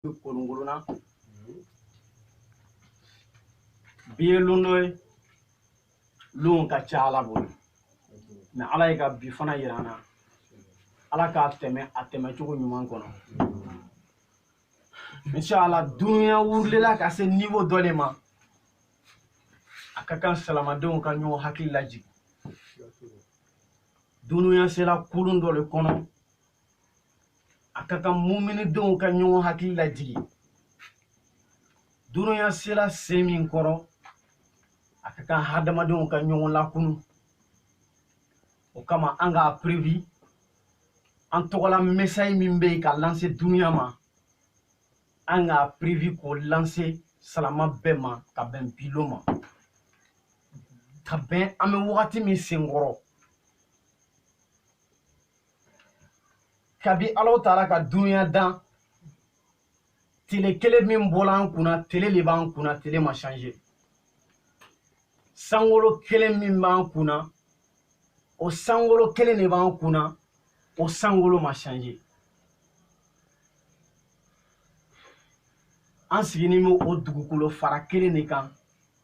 kolongolona biye londo lon ka ca ala bolo mais ala ye ka bi fana yirana ala ka tɛmɛ cogo ɲuman kɔnɔ inshallah dunuya wurlela ka se niveau dɔ le ma a ka kan salamadenw ka ɲɔgɔn hakili lajigi dunuya sera kulun dɔ le kɔnɔ a ka kan muminidenw ka ɲɔgɔn hakili lajigi dunuya sera sen min kɔrɔ a ka kan hadamadenw ka ɲɔgɔn lakunu o kama an ka prévu an tɔgɔla message min bɛ yen ka lancer dunuya ma an ka prévu k'o lancer salama bɛɛ ma ka bɛn bilo ma ka bɛn an bɛ wagati min senkɔrɔ kabi Alahu Taala ka dunuya dan tele kelen min bɔla an kunna tele de b'an kunna tele ma changer sangolo kelen min b'an kunna o sangolo kelen de b'an kunna o sangolo ma changer an sigini mo o dugukolo fara kelen de kan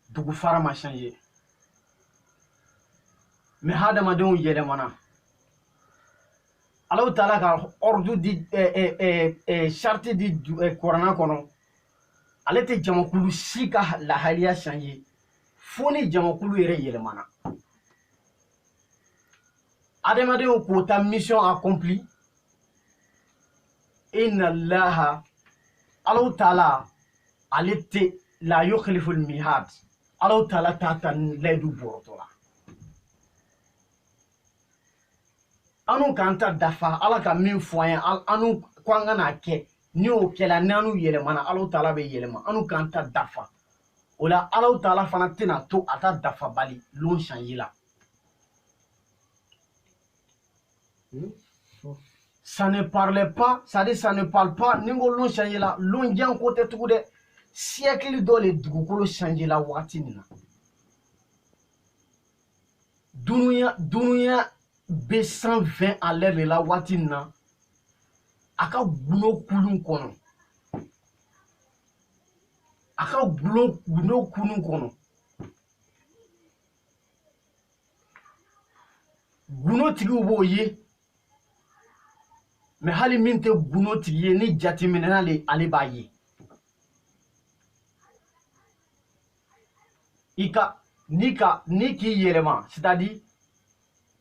dugu fara ma changer mais hadamadenw yɛlɛmana Alahu Taala ka ordre di charte di Korana kɔnɔ ale tɛ jamakulu si ka lahaliya changer fo ni jamakulu yɛrɛ yɛlɛmana adamadenw k'o ta mission accomplie inna Allaha Alahu Taala ale tɛ la yukhliful mihad Alahu Taala t'a ta layidu bɔrɔtɔ la anu kan ta dafa ala ka min fɔ an ye anu ko an ka n'a kɛ ni o kɛla n'anu yɛlɛmana Alahu Taala bɛ yɛlɛma anu kan ta dafa o la Alahu Taala fana tɛna to a ta dafa bali lon change la ça ne parle pas ça dit ça ne parle pas ni ko lon change la lon jan ko tɛ tugu dɛ siècle dɔ le dugukolo change la waati min na dunuya be 120 à l'heure de la waati na a ka gulo kulun kɔnɔ a ka gulo kulun kɔnɔ gunotigiw b'o ye mais hali min tɛ gunotigi ye ni jateminɛna ale b'a ye ni k'i yɛlɛma c'est-à-dire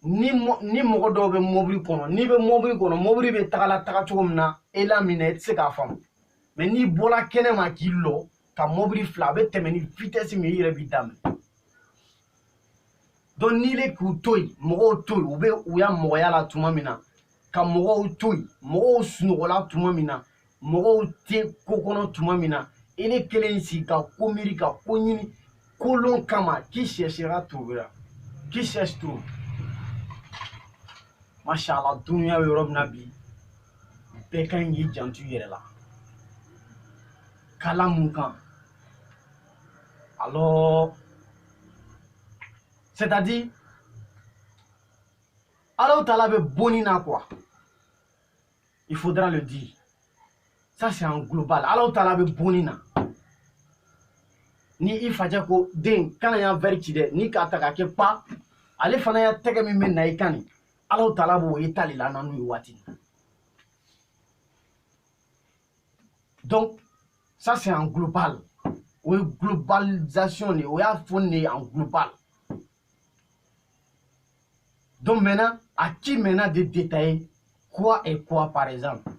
ni mɔgɔ dɔw bɛ mobili kɔnɔ n'i bɛ mobili kɔnɔ mobili bɛ taga cogo min na e la minɛ e tɛ se k'a faamu mais n'i bɔra kɛnɛ ma k'i lɔ ka mobili fila a bɛ tɛmɛ ni vitesse min i yɛrɛ b'i daminɛ donc n'i le k'u to yen mɔgɔw to yen u ya mɔgɔya la tuma min na ka mɔgɔw to yen mɔgɔw sunɔgɔla tuma min na mɔgɔw tɛ ko kɔnɔ tuma min na e ne kelen sigi ka ko miiri ka ko ɲini kolon kama qui cherchera trouvera qui cherche trouve Mashallah dunuya bɛ yɔrɔ min na bi bɛɛ kan k'i janto i yɛrɛ la kala mun kan alors c'est-à-dire Alahu Taala bɛ bonni na quoi il faudra le dire ça c'est en global Alahu Taala bɛ bonni na ni i facɛ ko den kana ya verre ci dɛ ni k'a ta k'a kɛ pa ale fana ya tɛgɛ min bɛ na i kan nin Alahu Taala b'o ye tali la n'anu ye waati na donc ça c'est en global o ye globalisation de o y'a fɔ ne ye en global donc maintenant à qui maintenant de détailler quoi et quoi par exemple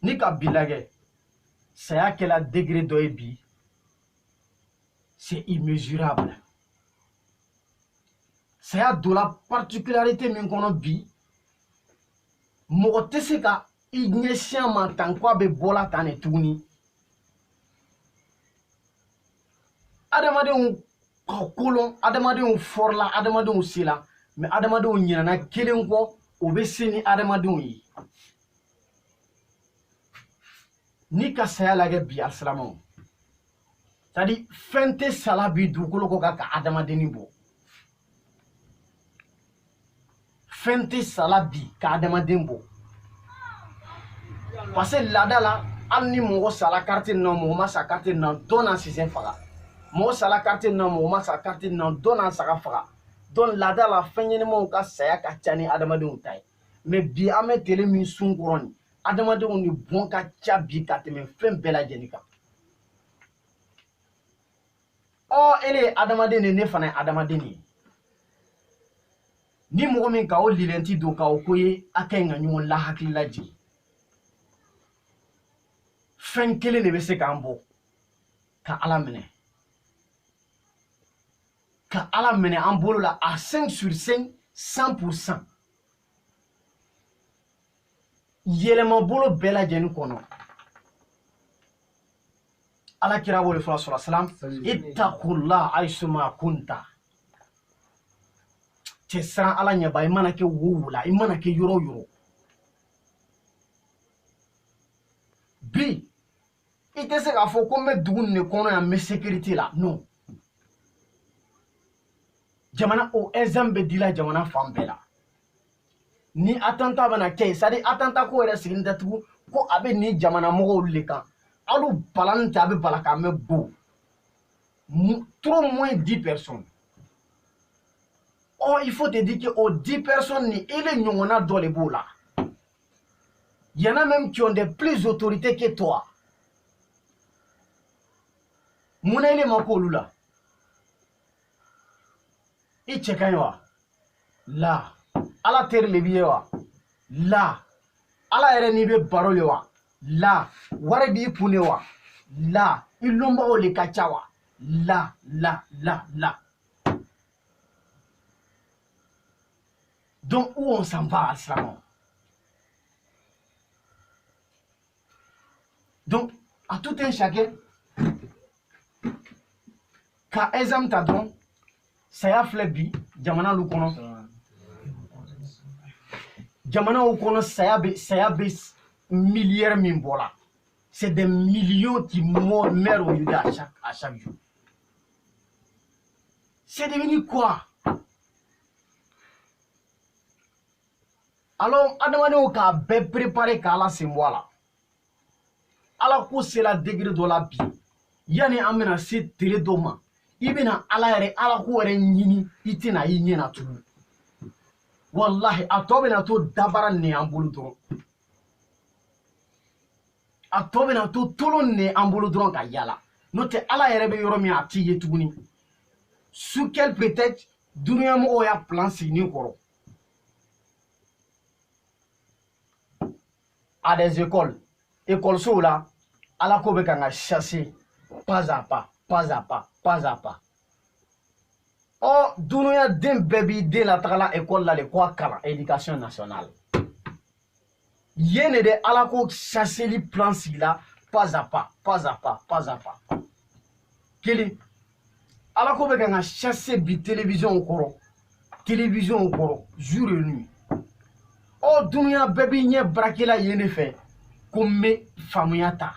ni ka bi lajɛ saya kɛla degré dɔ ye bi c'est immesurable saya donna particularité min kɔnɔ bi mɔgɔ tɛ se ka i ɲɛsin ma tan ko a bɛ bɔla tan de tuguni adamadenw ka kolon adamadenw fɔrɔla adamadenw sela mais adamadenw ɲinɛna kelen kɔ o bɛ se ni adamadenw ye ni ka saya lajɛ bi alisilamɛw c'est-à-dire fɛn tɛ sala bi dugukolo kɔ ka adamadennin bɔ fɛn tɛ sala bi ka adamaden bɔ parce que laada la Al ni mɔgɔ sala carte na mɔgɔ ma sa carte na dɔ na sisɛn faga mɔgɔ sala carte na mɔgɔ ma sa carte na dɔ na saga faga donc laada la fɛn ɲɛnɛmaw ka saya ka ca ni adamadenw ta ye mais bi an bɛ tele min sun kɔrɔ nin adamadenw ni bɔn ka ca bi ka tɛmɛ fɛn bɛɛ lajɛlen kan ele ye adamaden de ne fana ye adamaden de ye ni mɔgɔ min ka o lilɛnti don ka o ko ye a ka ɲi ka ɲɔgɔn lahakili lajigin fɛn kelen de bɛ se k'an bɔ ka ala minɛ an bolo la à 5 sur 5 100% yɛlɛma bolo bɛɛ lajɛlen kɔnɔ ala kira wale fɔlɔ sɔrɔ salam ittaqullah aysuma kunta cɛ siran ala ɲɛba i mana kɛ wo la i mana kɛ yɔrɔ o yɔrɔ bi i tɛ se k'a fɔ ko n bɛ dugu nin de kɔnɔ yan n bɛ sécurité la non jamana o exemple bɛ dila jamana fan bɛɛ la ni attentat bɛna kɛ c'est à dire attentat ko yɛrɛ sigilen tɛ tugun ko a bɛ ni jamana mɔgɔw de kan alu balan ta a bɛ bala k'an bɛ bo trop moins 10 personnes il faut te dire que aux 10 personnes ni ele ɲɔgɔnna dɔ de b'o la il y en a même qui ont des plus autorités que toi munna ele ma k'olu la i cɛ ka ɲi wa la ala teri le b'i ye wa la ala yɛrɛ n'i bɛ baro le wa la wari b'i kun de wa la i lɔnbagaw le ka ca wa la donc où on s'en va alsilamɛw donc à tout un chacun ka exemple ta dɔrɔn saya filɛ bi jamana lu kɔnɔ jamanaw kɔnɔ saya bɛ milliards min bɔra c'est des millions qui meurent au lieu à chaque jour c'est devenu quoi alors adamadenw k'a bɛɛ préparer k'ala sen bɔ a la ala ko sera degré dɔ la bi yani an bɛna se tele dɔ ma i bɛna ala ko yɛrɛ ɲini i tɛna i ɲɛna tugun wallahi a tɔ bɛna to dabara ne an bolo dɔrɔn a tɔ bɛna to tolon ne an bolo dɔrɔn ka yala n'o tɛ ala yɛrɛ bɛ yɔrɔ min a t'i ye tuguni sous quel prétexte dunuya mɔgɔw y'a plan sigi nin kɔrɔ à des écoles la ala ko bɛ kan ka chasser pas à pas dunuya den bɛɛ b'i den latagala école la de ko a kalan éducation nationale yen de ala ko chasseli plan sigila pas à pas kelen ala ko bɛ kan ka chasser bi télévision kɔrɔ jour et nuit dunuya bɛɛ b'i ɲɛ barakela yen de fɛ ko n bɛ faamuya ta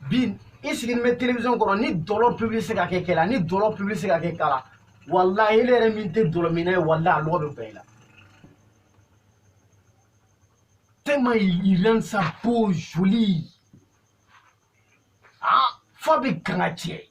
bi i sigini bɛ télévision kɔrɔ ni dɔlɔ public se ka kɛ kɛla ni dɔlɔ public se ka kɛ kala wallahi ele yɛrɛ min tɛ dɔlɔ minɛ ye wallahi a lɔgɔ bɛ bɛɛ la tellement il rend ça beau joli fa bɛ kan ka tiɲɛ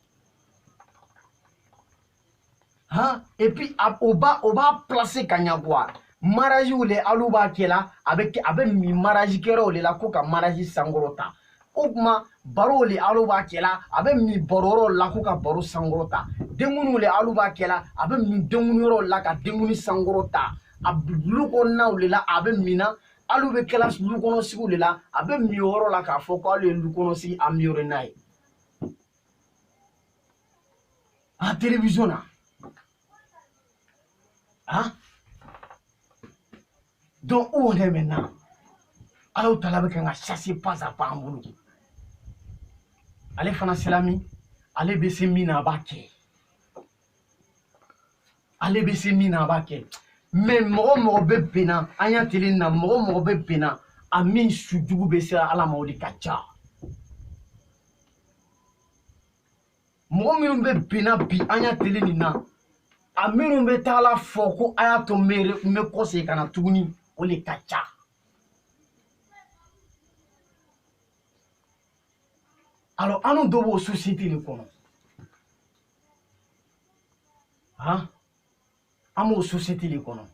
et puis o b'a placer ka ɲɛ quoi mariage le alu b'a kɛ la a bɛ min mariage kɛraw le la ko ka mariage sankɔrɔ ta o kuma baro le alu b'a kɛ la a bɛ min baro yɔrɔ la ko ka baro sankɔrɔ ta denkunu le alu b'a kɛ la a bɛ min denkunu yɔrɔ la ka denkunu sankɔrɔ ta a lu kɔnɔnaw le la a bɛ min na alu bɛ kɛla lu kɔnɔ sigiw le la a bɛ min yɔrɔ la k'a fɔ ko alu ye lu kɔnɔ sigi amélioré n'a ye télévision na donc où on est maintenant ala taala bɛ kan ka chasser pas à pas an bolo ale fana sela min ale bɛ se min na a b'a kɛ mais mɔgɔ bɛ benna an y'a tele na mɔgɔ bɛ benna a min sujugu bɛ sera ala ma o de ka ca mɔgɔ minnu bɛ benna bi an y'a tele nin na a minnu bɛ taa la fɔ ko a y'a to n bɛ kɔsegin ka na tuguni o de ka ca Alors, à nous devons société les connaître. Hein? À nos sociétés les connaître.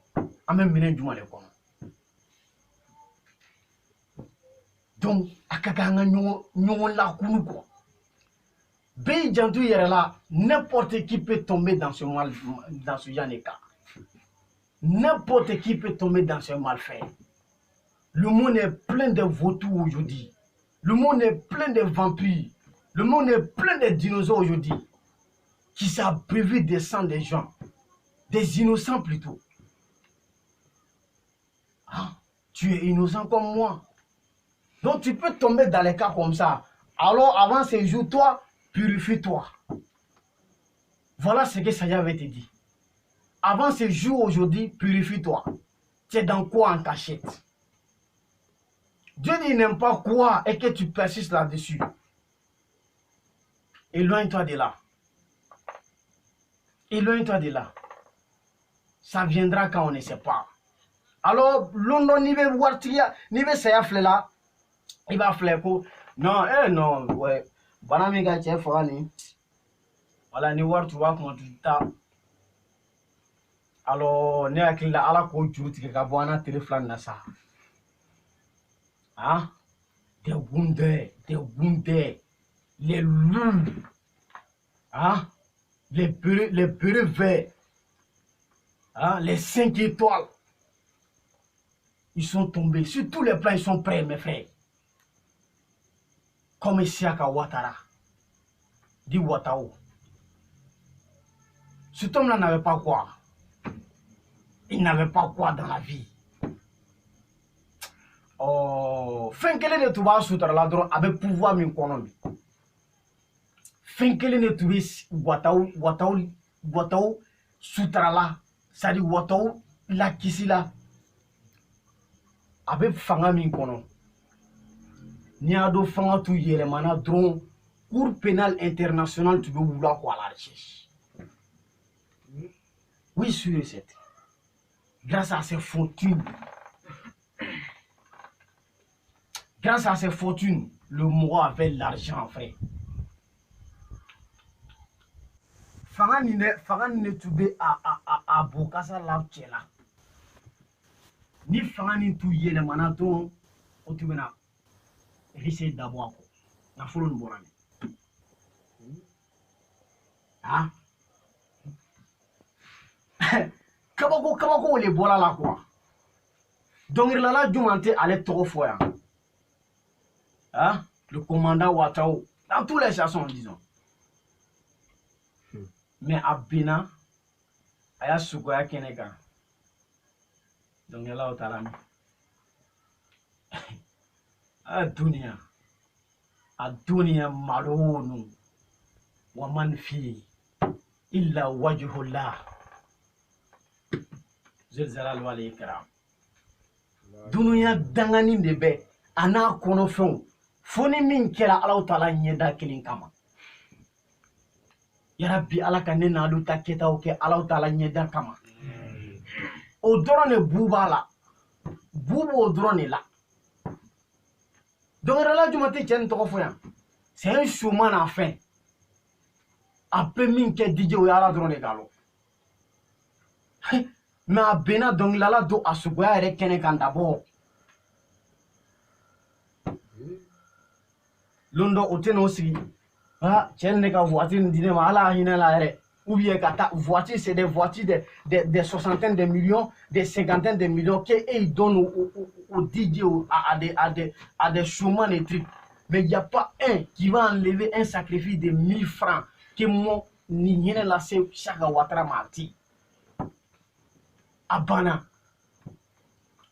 À même mener du mal les connaître. Donc, à kakanga nous la kunu quoi. Béi jantou là, n'importe qui peut tomber dans ce mal, dans ce genre de cas. N'importe qui peut tomber dans ce malfait. Le monde est plein de vautours aujourd'hui. Le monde est plein de vampires. Le monde est plein de dinosaures aujourd'hui. Qui s'abreuvent des sangs des gens. Des innocents plutôt. Hein? Tu es innocent comme moi. Donc tu peux tomber dans les cas comme ça. Alors avant ces jours, toi, purifie-toi. Voilà ce que Seigneur avait te dit. Avant ces jours aujourd'hui, purifie-toi. Tu es dans quoi en cachette? Dieu dit n'aime pas quoi et que tu persistes là-dessus. Éloigne-toi de là. Éloigne-toi de là. Ça viendra quand on ne sait pas. Alors, London, ni veut voir, ni veut se faire là. Il va faire quoi? Non, non, ouais. Banamiga, chef, voilà, ni voir, tu vois comment tu t'as. Alors, ne akili la ala ko juru tigɛ ka bɔ an na téléphone na sa. Hein? Des woundés, les loups, hein? Les bérets verts, hein? Les 5 étoiles. Ils sont tombés. Sur tous les plans, ils sont prêts, mes frères. Comme Isiaka Ouattara. Dit Ouattao. Cet homme-là n'avait pas quoi. Il n'avait pas quoi dans la vie. Oh, fin quel est tout sur la droite avec pouvoir min konomi. Fin quel est tout Ouattao sutrala, ça dit Ouattao la kisila avec fanga min kono. Ni ado fanga tu yelemana dron cour pénal international tu veux vouloir quoi la recherche. Oui, sûr et certain. Grâce à ses fortunes. Grâce à ses fortunes, le Moro avait l'argent, frère. Fanga ne tube a bokasa la tchela. Ni fanga ni tu yele manaton o tubena risé d'abord. Na folon borane. Ah. Kabako les bola là quoi. Donc il a la jumante allait trop fort. Hein? Le commandant Ouattao, dans tous les chansons, disons. Mais à Bina, il y a Sukoya Kenega. Donc il y a là où t'as l'ami. À Dunia Marounu, Waman fi, Illa Wajhullah. Zelzala Wali Karam. Dunia Dangani de Be, Ana Konofon. Foni min kɛra Ala Taala ɲɛda kelen kama. Yarabi Ala ka ne n'alu ta kɛtaw kɛ Ala Taala ɲɛda kama. O dɔrɔn de bu b'a la. Bu b'o dɔrɔn de la. Dɔnkɛrɛla juma tɛ cɛ nin tɔgɔ fɔ yan. C'est un showman à fin. A bɛ min kɛ DJ o ye Ala dɔrɔn de k'a lɔn. Mais a benna dɔnkilidala don a suguya yɛrɛ kɛnɛ kan d'abord. Londo oteno sigi. Ah, tiens, les gars, voiture, ne dîner, ala hina la re. Ou bien, kata, voiture, c'est des voitures de soixantaines de millions, des cinquantaines de millions, qu'ils donnent au DJ, à des chômeurs et trucs. Mais il n'y a pas un qui va enlever un sacrifice de 1000 francs que moi, ni rien là, c'est chaque Ouattara marti. Abana.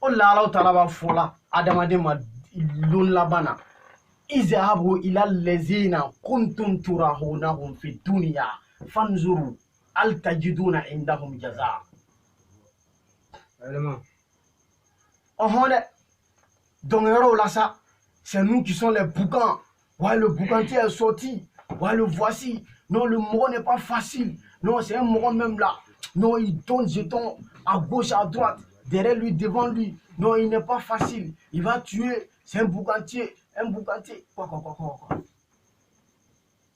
Oh là là, talaba fola, adamade ma lon labana. Izhabu ila allazina kuntum turahunahum fi dunya fanzuru al tajiduna indahum jazaa. Donc là ça, c'est nous qui sommes les boucans. Ouais, le boucantier est sorti. Ouais, le voici. Non, le Moro n'est pas facile. Non, c'est un Moro même là. Non, il donne jeton à gauche, à droite, derrière lui, devant lui. Non, il n'est pas facile. Il va tuer. C'est un boucantier. Un boucantier. Quoi.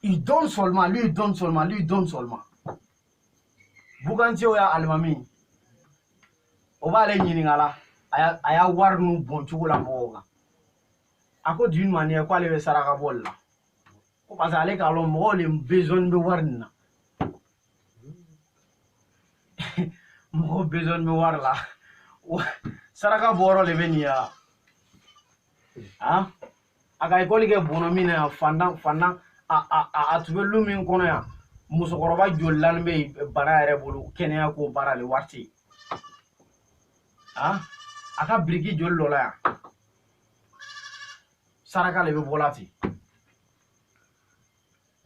Il donne seulement, lui il donne seulement, lui il donne seulement. Bouganti oya almami. On va aller nyiningala. Aya war nu bon chugo la moga. Ako d'une manière quoi le saraka bol la. Ko parce ale ka lo mo le besoin de war na. Mo besoin de war la. Saraka boro le venia. Ah? Aka ikoli ke bonomina fanda a tube lumin kono ya. Musokoroba jollan be bara yɛrɛ bolo kɛnɛya ko bara le warti. Ah? Aka briki jol lola ya. Saraka le be bolati.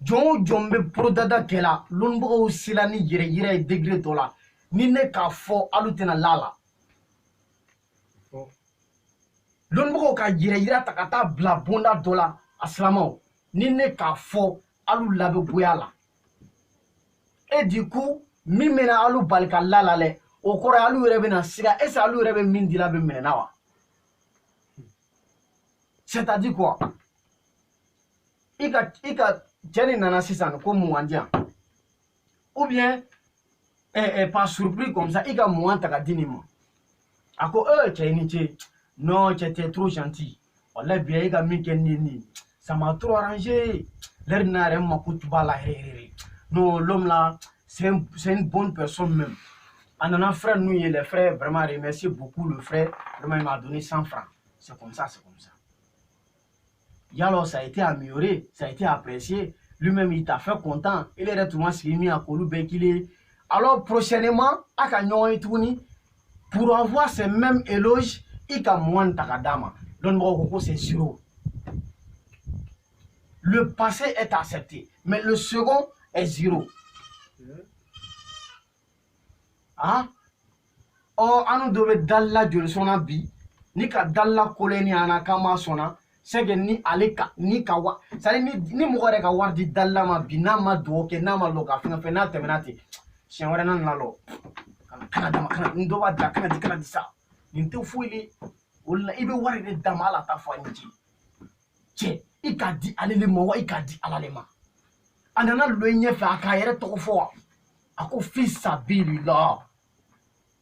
Jon be prodada kela lunbugo sila ni yire degré dola. Ni ne ka fo alutena lala. Lunbugo ka yire takata bla bonda dola aslamo. Ni ne ka fo alu labe boyala. Et du coup, mi mena alu balka lala le. O kore alu rebe na siga. Ese alu rebe min dila be mena wa. C'est-à-dire quoi? Ika tjeni nana sisan ko mouandia. Ou bien, par surprise comme ça, ika mouan taka dinima. Ako, tjeni tje. Non, t'es trop gentil. Wallah bien, ika minken nini. Ça m'a trop arrangé. L'air n'a rien m'a coûté bala. Non, l'homme là, c'est une bonne personne même. En un frère, nous, les frères, vraiment, remercie beaucoup le frère. Vraiment, il m'a donné 100 francs. C'est comme ça, c'est comme ça. Et alors, ça a été amélioré, ça a été apprécié. Lui-même, il t'a fait content. Il est retourné ce qu'il a connu, qu'il est. Alors, prochainement, à Kanyon et Touni, pour avoir ces mêmes éloges, il a moins de takadama. Donc, c'est zéro. Le passé est accepté, mais le second est zéro. Ah? Oh, anu dobe dalla joli sona bi, ni ka dalla koleni ana kama sona, sege ni aleka, ni kawa, sari ni mugore ka wardi dalla ma bi, na ma doke, na ma loka, fina fena temenati, sienwere nan lalo, kana dama, kana, ndoba da, kana di sa, ninte fuili, wala ibe wari de dama ala ta fwa nji, che, ika di alele mawa, ika di alalema, anana loenye fe akayere toko fwa, ako fisa bili la,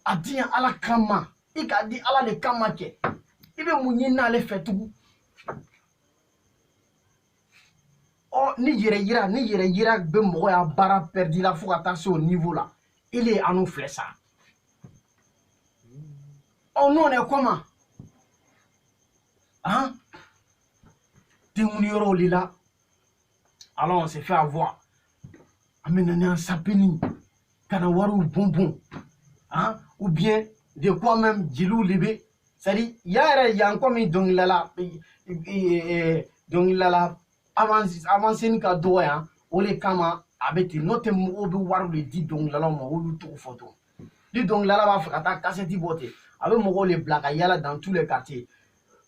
Adiya ala kama, ika di ala le kama ke, ibe mounye na le fetou. Oh, ni yere yira be moko ya bara perdi la fou attaché au niveau là. Il est à nous faire ça. Oh non, on est comment? Hein? T'es mon yoro lila. Alors on s'est fait avoir. Amener un sapini. Kanawaru bonbon. Hein? Ou bien de quoi même Djilou Libé. C'est-à-dire, il y a encore mis donc lala avancé ni ka doya o le kama abeti note mo be waru le di donc lala mo lu to photo. Di donc lala va faire ta cassette boté. Avec mo le black yala dans tous les quartiers.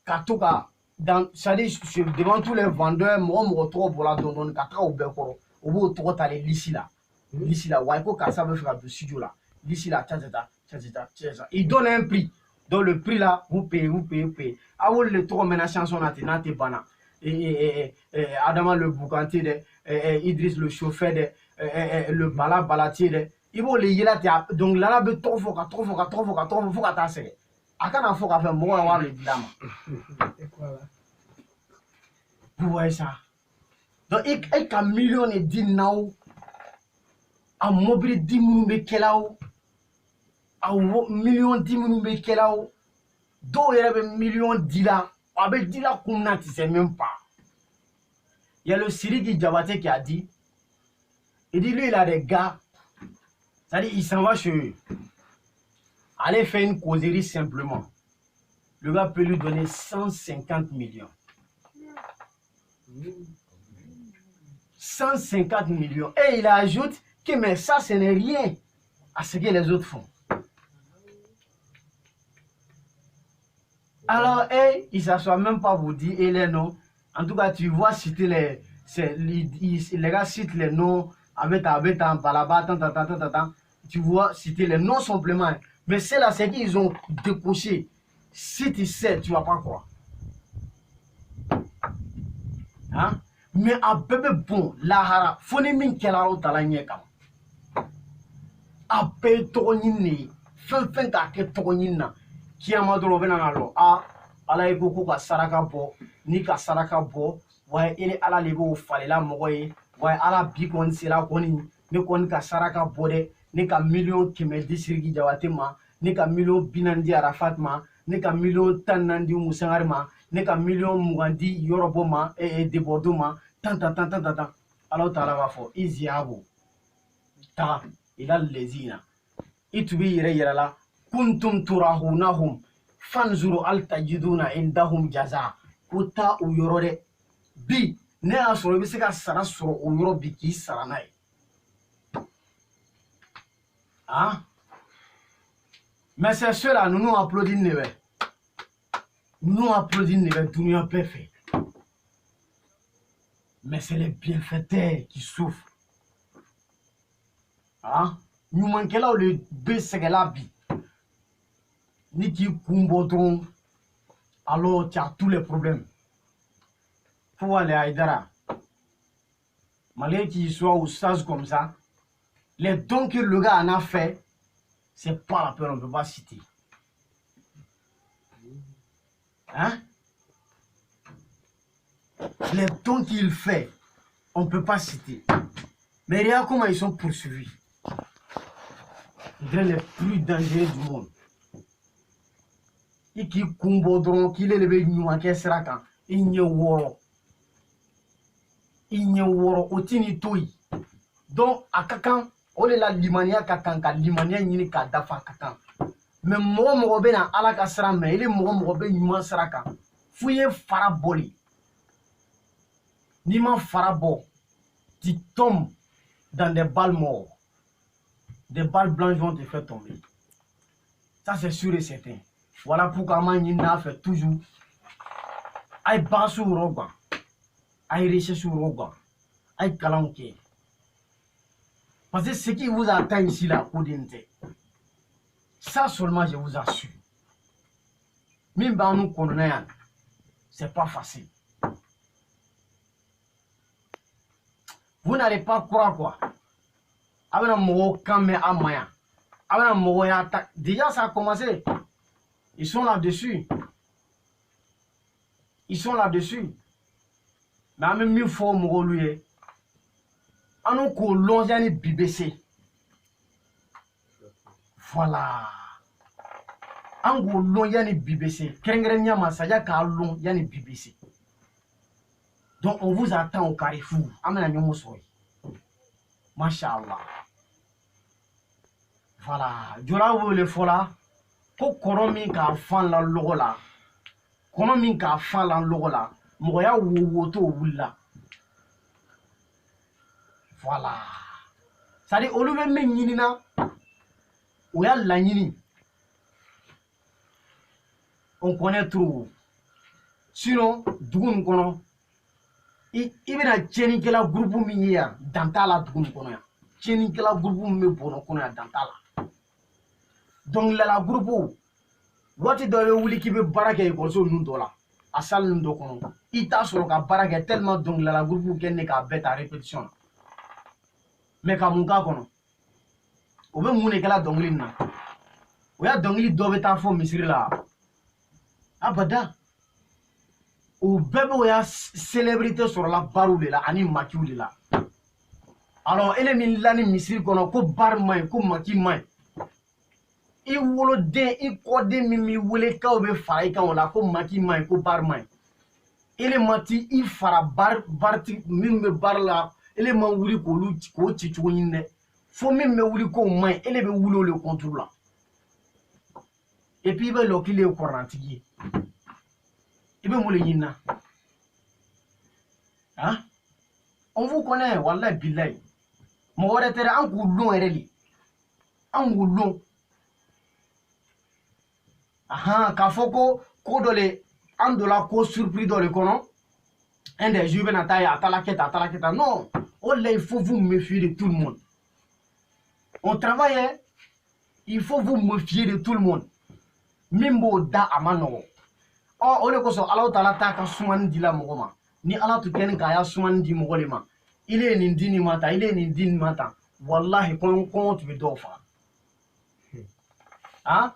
Katoka dans c'est-à-dire devant tous les vendeurs mo trop pour la don katra au bekoro. O bo to ta le lisi là. Lisi là wa ko ka ça veut faire de studio là. Lisi là tata. Il donne un prix. Donc le prix là, vous payez. Ah oui, le trois maintenant chanson nate bana. Adama le boucantier Idriss le chauffeur le balatier il faut les yéla donc là be trop faut qu'à c'est. À quand faut qu'à faire moi avoir le drame. Vous voyez ça. Donc il a million et 10 now. A mobile 10 minutes kelao. A million 10 minutes kelao. Do yere be million 10 là. Avec dit là qu'on ne sait même pas. Il y a le Siriki Diabaté qui a dit, il dit lui il a des gars, c'est-à-dire il s'en va chez eux. Allez faire une causerie simplement. Le gars peut lui donner 150 millions. 150 millions. Et il ajoute que mais ça ce n'est rien à ce que les autres font. Alors, il ne s'assoit même pas vous dire les noms. En tout cas, tu vois citer les gars citent les noms, tu vois citer les noms simplement. Mais c'est là, c'est qu'ils ont décoché. Si tu sais, tu ne vas pas croire. Hein? mais a bébé bon lahara foni min kɛla o tala ɲɛ kama a bɛɛ ye tɔgɔ ɲini de ye fɛn fɛn k'a kɛ tɔgɔ ɲini na kiyama dɔrɔn o bɛ na lɔ ala ye ko ka saraka bɔ ni ka saraka bɔ wa ele ala le b'o falela mɔgɔ ye wa ala bi kɔni sera kɔni ne kɔni ka saraka bɔ dɛ ne ka miliyɔn 100 di Siriki Jabate ma ne ka miliyɔn 40 di Arafat ma ne ka miliyɔn 14 di Musangari ma ne ka miliyɔn 20 di Yɔrɔbɔ ma Debordo ma tan ala taala b'a fɔ iziyabo taga ila lezina i tun b'i yɛrɛ yɛrɛ la kuntum turahunahum fanzuru al tajiduna indahum jaza ko taa o yɔrɔ dɛ bi ne y'a sɔrɔ i bɛ se ka sara sɔrɔ o yɔrɔ bi k'i sara n'a ye mais c'est cela nous applaudissons ne bɛ dunuya bɛɛ fɛ mais c'est les bienfaiteurs qui souffrent ɲumankɛlaw de bɛ sɛgɛla bi ni k'i kun bɔ dɔrɔn alors tu as tous les problèmes faut aller à Aïdara malgré qu'il soit au stage comme ça les dons que le gars en a fait c'est pas la peine, on ne peut pas citer les dons qu'il fait on ne peut pas citer mais regarde comment ils sont poursuivis les plus dangereux du monde et qui kumbodron qu'il est le ɲumankɛ sira kan i ɲɛ wɔɔrɔ o t'i ni to yen donc a ka kan o de la limaniya ka kan ka limaniya ɲini k'a dafa ka kan mais mɔgɔ bɛ na ala ka sira mɛn ele mɔgɔ bɛ ɲuman sira kan fo i ye fara bɔli n'i ma fara bɔ tu tombes dans des balles morts des balles blanches vont te faire tomber ça c'est sûr et certain voilà pourquoi on fait toujours ay basu roba ay recherche roba ay kalanke parce que ce qui vous attend ici là ça seulement je vous assure même dans nous connaissons c'est pas facile vous n'allez pas croire quoi avec un mot quand à moyen avec un mot déjà ça a commencé. Ils sont là-dessus. Mais même mieux faut mourir. On a qu'on longe BBC. Voilà. On a longe BBC. Krengrenia masaya ka long yani BBC. Donc on vous attend au Carrefour. Amena nyomo soy. Mashallah. Voilà. Jora vous le fola. Ko kɔnɔ min k'a fan la lɔgɔ la mɔgɔya wo t'o wulila voilà c'est à dire olu bɛ min ɲinina o y'a laɲini on connaît trop sinon dugu nin kɔnɔ i bɛna tiɲɛnikɛla groupe min ye yan dan t'a la dugu nin kɔnɔ yan tiɲɛnikɛla groupe min bɛ bɔnɔ kɔnɔ yan dan t'a la donc la groupe waati dɔ bɛ wuli k'i bɛ baara kɛ ekɔliso ninnu dɔ la a salle ninnu dɔ kɔnɔ i t'a sɔrɔ ka baara kɛ tellement donc la groupe kɛ ne k'a bɛɛ ta répétition na mais ka mun k'a kɔnɔ o bɛ mun de kɛla dɔnkili nin na o y'a dɔnkili dɔ bɛ taa fɔ misiri la abada o bɛɛ bɛ o y'a célébrité sɔrɔla bariw de la ani makiw de la alors ele min la ni misiri kɔnɔ ko bari man ɲi ko maki man ɲi i woloden i kɔden min b'i wele k'aw bɛ fara i kan o la ko maki man ɲi ko bari man ɲi ele ma ti i fara bari min bɛ bari la ele ma wuli k'o ci cogo ɲini dɛ fo min bɛ wuli k'o man ɲi ele bɛ wuli o le contre la et puis i bɛ lɔ k'ile ye kɔrɔnantigi ye i bɛ mun de ɲini na on vous connaît wallahi billahi mɔgɔ wɛrɛ tɛ dɛ an k'u lɔn yɛrɛ de an k'u lɔn k'a fɔ ko dɔ le an donna ko surprise dɔ le kɔnɔ un des jours bɛna taa ye a taara kɛ tan non o la il faut vous méfier de tout le monde on travaille il faut vous méfier de tout le monde min b'o da a ma nɔgɔ o de kosɔn Alahu Taala t'a ka sumani dila mɔgɔ ma ni ala tu kɛni k'a y'a sumani di mɔgɔ de ma ile ye nin di nin ma tan ile ye nin di nin ma tan wallahi kɔngɔ tun bɛ dɔw faga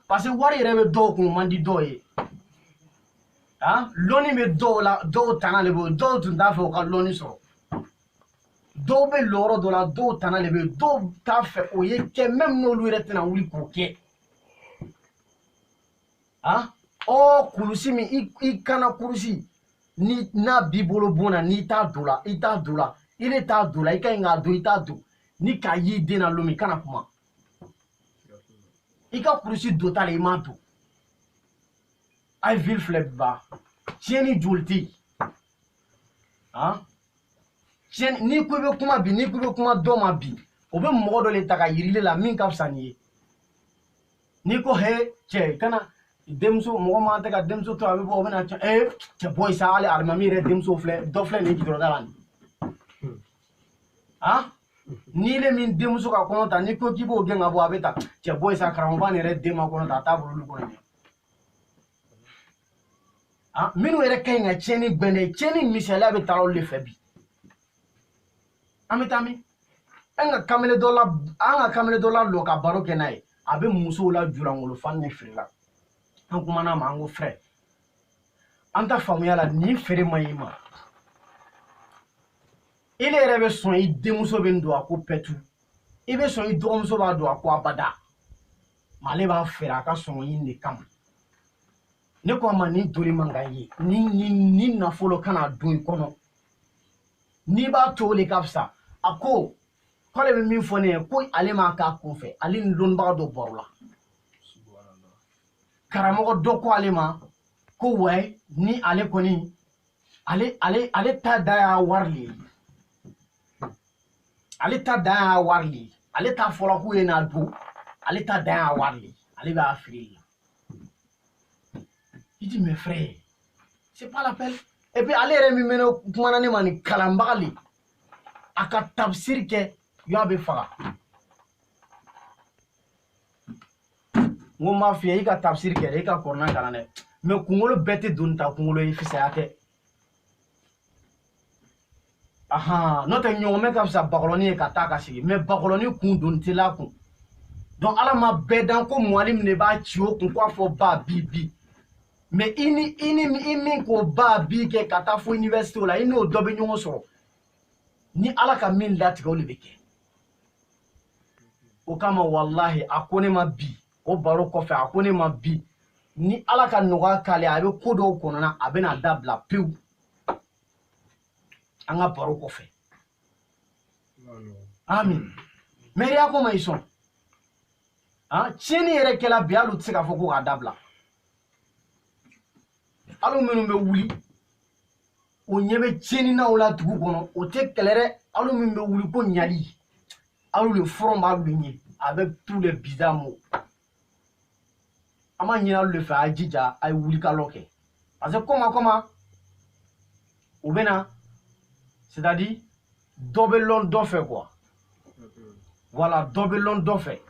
parce que wari yɛrɛ bɛ dɔw kun man di dɔw ye lɔnni bɛ dɔw la dɔw tana le bɛ dɔw tun t'a fɛ u ka lɔnni sɔrɔ dɔw bɛ lɔrɔ dɔ la dɔw tana le bɛ dɔw t'a fɛ o ye kɛ même n'olu yɛrɛ tɛna wuli k'o kɛ kulusi min i kana kulusi ni n'a b'i bolo bon na n'i t'a don la i t'a don la i de t'a don la i ka ɲi k'a don i t'a don ni k'a y'i den na lomi kana kuma i ka kulusi don ta la i m'a don a ye ville filɛ ba tiɲɛni joli tɛ yen tiɲɛni n'i ko i bɛ kuma bi n'i ko i bɛ kuma dɔ ma bi o bɛ mɔgɔ dɔ le ta ka yirili la min ka fisa nin ye n'i ko he cɛ kana denmuso mɔgɔ man tɛ ka denmuso to a bɛ bɔ o bɛ na cɛ bɔ sa hali alimami yɛrɛ denmuso filɛ dɔ filɛ nin jɔyɔrɔ la nin n'i le min denmuso ka kɔnɔ ta n'i ko k'i b'o gɛn ka bɔ a bɛ ta cɛ bɔ sa karamɔgɔba nin yɛrɛ den ma kɔnɔ ta a t'a bolo olu kɔnɔ minnu yɛrɛ ka ɲi ka tiɲɛni gbɛndɛ tiɲɛni misaliya bɛ taa olu de fɛ bi an bɛ taa min an ka kamalen dɔ la lɔ ka baro kɛ n'a ye a bɛ musow la jurangolo fan ni feere la an kumana ma an ko frère an ta faamuya la ni feere ma i ma ile yɛrɛ bɛ sɔn i denmuso bɛ don a ko pɛtu i bɛ sɔn i dɔgɔmuso b'a don a ko abada mais ale b'a feere a ka sɔn i de kama ne ko a ma ni doni man kan ye ni nafolo kana don i kɔnɔ n'i b'a to o de ka fisa a ko k'ale bɛ min fɔ ne ye ko ale m'a k'a kun fɛ ale ni dɔnnibaga dɔ baro la karamɔgɔ dɔ ko ale ma ko wɛ ni ale kɔni ale ta da y'a wari le ye ale ta da y'a wari le ye ale ta fɔra k'u ye n'a don ale ta da y'a wari le ye ale b'a feere la i dit mes frères c'est pas la peine et puis ale yɛrɛ min mɛnɛ kumana ne ma nin kalanbaga le a ka tafsiri kɛ y'a bɛ faga n ko m'a f'i ye i ka tafsiri kɛ dɛ i ka kɔrɔna kalan dɛ mais kunkolo bɛɛ tɛ doni ta kunkolo ye fisaya tɛ n'o tɛ ɲɔgɔnmɛ ka fisa bakɔlɔni ye ka taa ka sigi mais bakɔlɔni kun doni tɛ la kun donc ala ma bɛɛ dan ko mualim de b'a ci o kun k'a fɔ ba bi mais i min k'o ba bi kɛ ka taa fo université la i n'o dɔ bɛ ɲɔgɔn sɔrɔ ni ala ka min latigɛ o de bɛ kɛ o kama wallahi a ko ne ma bi o baro kɔfɛ a ko ne ma bi ni ala ka nɔgɔya k'ale a bɛ ko dɔw kɔnɔna a bɛna dabila pewu an ka baro kɔfɛ amin mais ya ko ma i sɔn tiɲɛni yɛrɛ kɛla bi hali u tɛ se k'a fɔ ko k'a dabila hali minnu bɛ wuli o ɲɛ bɛ tiɲɛni naw la dugu kɔnɔ o tɛ kɛlɛ dɛ hali minnu bɛ wuli ko ɲali hali le front b'a lu ɲɛ avec tous les bizarres mots an b'a ɲini olu de fɛ a ye jija a ye wulikajɔ kɛ parce que comment u bɛ na c'est-à-dire dɔ bɛ lɔn dɔ fɛ quoi voilà dɔ bɛ lɔn dɔ fɛ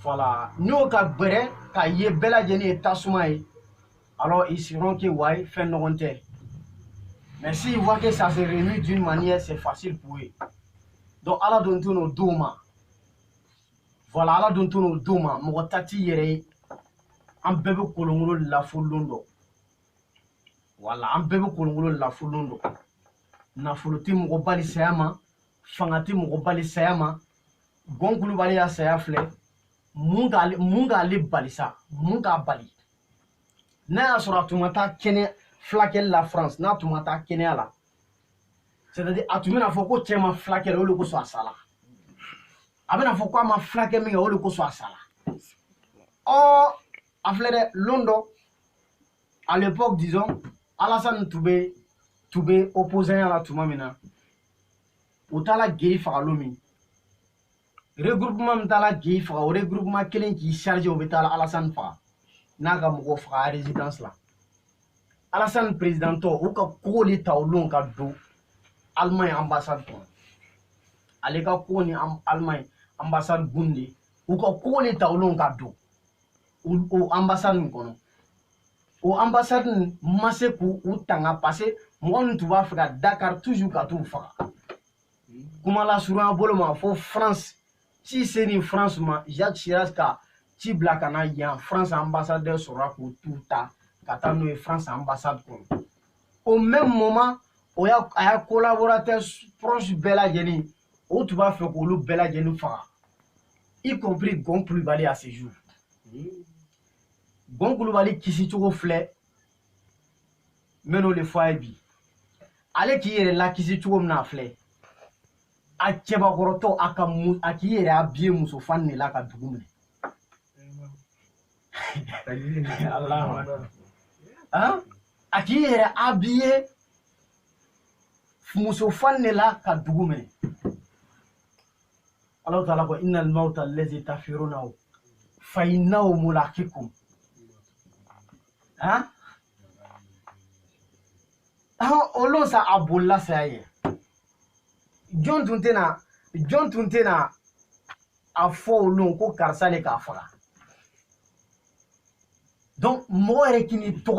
voilà n'i y'o ka gbɛrɛ k'a ye bɛɛ lajɛlen ye tasuma ye alors ils sauront que ouais fɛn nɔgɔn tɛ mais s'ils voient que ça se remue d'une manière c'est facile pour eux donc ala don t'o n'o d'o ma voilà ala don t'o n'o d'o ma mɔgɔ ta t'i yɛrɛ ye an bɛɛ bɛ kolonkolo lafolon dɔn voilà an bɛɛ bɛ kolonkolo lafolon dɔn nafolo tɛ mɔgɔ bali saya ma fanga tɛ mɔgɔ bali saya ma Gon Kulubali y'a saya filɛ mun k'ale bali sa mun k'a bali n'a y'a sɔrɔ a tun ma taa kɛnɛ fulakɛli la France n'a tun ma taa kɛnɛya la c'est-à-dire a tun bɛna fɔ ko cɛ ma fulakɛ o de kosɔn a sala a bɛna fɔ ko a ma fulakɛ min kɛ o de kosɔn a sala a filɛ dɛ lon dɔ à l'époque disons Alassane tun bɛ opposant la tuma min na u taara Gueye fagalon min regroupement min taara Gueye faga o regroupement kelen k'i chargé o bɛ taara Alassane faga n'a ka mɔgɔw faga résidence la Alassane présidentɔ u ka kogo de ta o lon ka don Allemagne ambassade kɔnɔ ale ka kogo ni Allemagne ambassade bunde u ka kogo de ta o lon ka don o ambassade nin kɔnɔ o ambassade ma se k'u tanga parce que mɔgɔ ninnu tun b'a fɛ ka Dakar toujours ka t'u faga kuma lasurunya bolo ma fo France ci se ni France ma Jacques Chirac ka ci bila ka na yan France ambassadeur sɔrɔla k'u t'u ta ka taa n'o ye France ambassade kɔnɔ au même moment a y'a collaborateur proche bɛɛ lajɛlen o tun b'a fɛ k'olu bɛɛ lajɛlen faga y compris Gon Kulibali à ce jour Gon Kulibali kisicogo filɛ n bɛ n'o de fɔ a ye bi ale k'i yɛrɛ lakisi cogo min na filɛ a cɛbakɔrɔtɔ a k'i yɛrɛ habillé muso fani de la ka dugu minɛ a k'i yɛrɛ habillé muso fani de la ka dugu minɛ Allahu Ta'ala ko innal mawta allazi tafiruna fa innahu mulaqikum olu sa a bolila saya ye jɔn tun tɛna a fɔ olu ko karisa le k'a faga donc mɔgɔ yɛrɛ k'i ni tɔgɔ